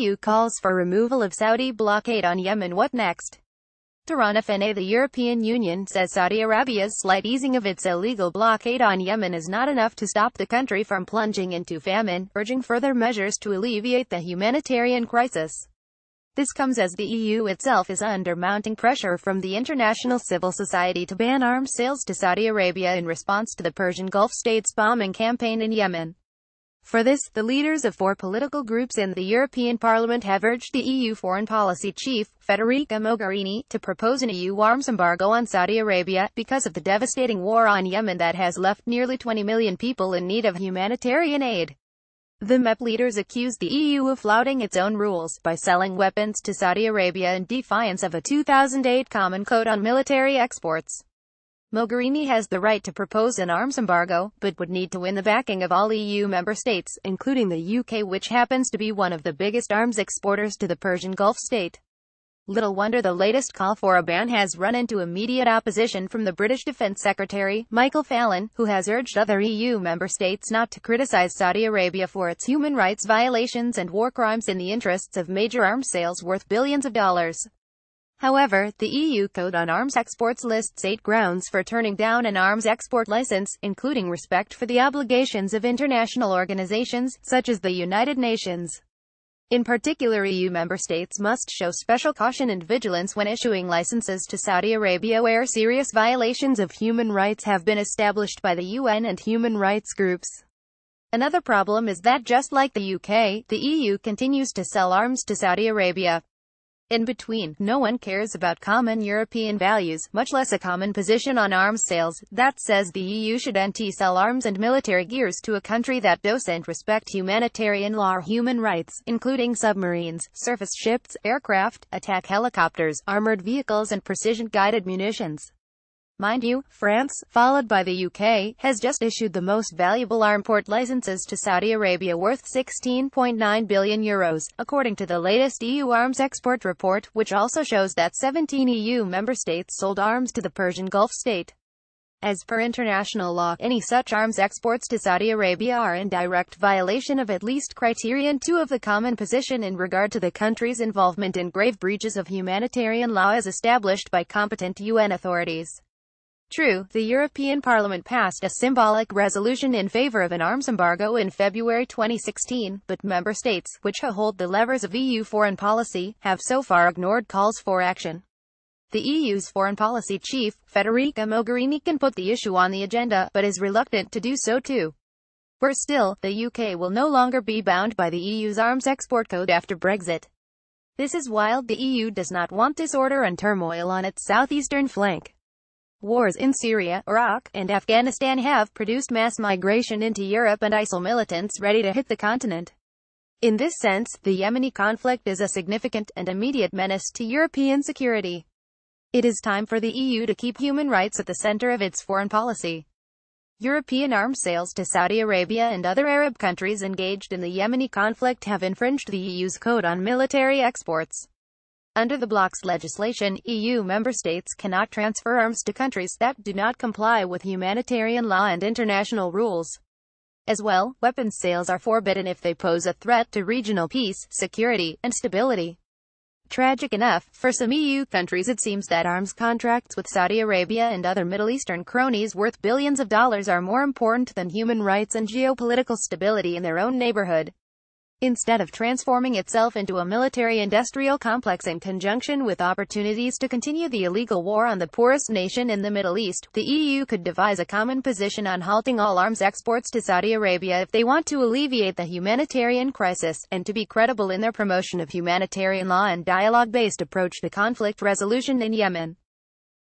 EU calls for removal of Saudi blockade on Yemen. What next? TEHRAN. The European Union says Saudi Arabia's slight easing of its illegal blockade on Yemen is not enough to stop the country from plunging into famine, urging further measures to alleviate the humanitarian crisis. This comes as the EU itself is under mounting pressure from the international civil society to ban arms sales to Saudi Arabia in response to the Persian Gulf states' bombing campaign in Yemen. For this, the leaders of 4 political groups in the European Parliament have urged the EU Foreign Policy Chief, Federica Mogherini, to propose an EU arms embargo on Saudi Arabia, because of the devastating war on Yemen that has left nearly 20 million people in need of humanitarian aid. The MEP leaders accuse the EU of flouting its own rules by selling weapons to Saudi Arabia in defiance of a 2008 Common Code on military exports. Mogherini has the right to propose an arms embargo, but would need to win the backing of all EU member states, including the UK, which happens to be one of the biggest arms exporters to the Persian Gulf state. Little wonder the latest call for a ban has run into immediate opposition from the British Defence Secretary, Michael Fallon, who has urged other EU member states not to criticise Saudi Arabia for its human rights violations and war crimes in the interests of major arms sales worth billions of dollars. However, the EU Code on Arms Exports lists 8 grounds for turning down an arms export license, including respect for the obligations of international organizations, such as the United Nations. In particular, EU member states must show special caution and vigilance when issuing licenses to Saudi Arabia where serious violations of human rights have been established by the UN and human rights groups. Another problem is that just like the UK, the EU continues to sell arms to Saudi Arabia. In between, no one cares about common European values, much less a common position on arms sales. That says the EU should sell arms and military gears to a country that doesn't respect humanitarian law or human rights, including submarines, surface ships, aircraft, attack helicopters, armored vehicles and precision-guided munitions. Mind you, France, followed by the UK, has just issued the most valuable arms import licenses to Saudi Arabia worth €16.9 billion, according to the latest EU arms export report, which also shows that 17 EU member states sold arms to the Persian Gulf state. As per international law, any such arms exports to Saudi Arabia are in direct violation of at least Criterion 2 of the Common Position in regard to the country's involvement in grave breaches of humanitarian law as established by competent UN authorities. True, the European Parliament passed a symbolic resolution in favor of an arms embargo in February 2016, but member states, which hold the levers of EU foreign policy, have so far ignored calls for action. The EU's foreign policy chief, Federica Mogherini, can put the issue on the agenda, but is reluctant to do so too. Worse still, the UK will no longer be bound by the EU's arms export code after Brexit. This is while the EU does not want disorder and turmoil on its southeastern flank. Wars in Syria, Iraq, and Afghanistan have produced mass migration into Europe and ISIL militants ready to hit the continent. In this sense, the Yemeni conflict is a significant and immediate menace to European security. It is time for the EU to keep human rights at the center of its foreign policy. European arms sales to Saudi Arabia and other Arab countries engaged in the Yemeni conflict have infringed the EU's Code on Military Exports. Under the bloc's legislation, EU member states cannot transfer arms to countries that do not comply with humanitarian law and international rules. As well, weapons sales are forbidden if they pose a threat to regional peace, security, and stability. Tragic enough, for some EU countries it seems that arms contracts with Saudi Arabia and other Middle Eastern cronies worth billions of dollars are more important than human rights and geopolitical stability in their own neighborhood. Instead of transforming itself into a military-industrial complex in conjunction with opportunities to continue the illegal war on the poorest nation in the Middle East, the EU could devise a common position on halting all arms exports to Saudi Arabia if they want to alleviate the humanitarian crisis, and to be credible in their promotion of humanitarian law and dialogue-based approach to conflict resolution in Yemen.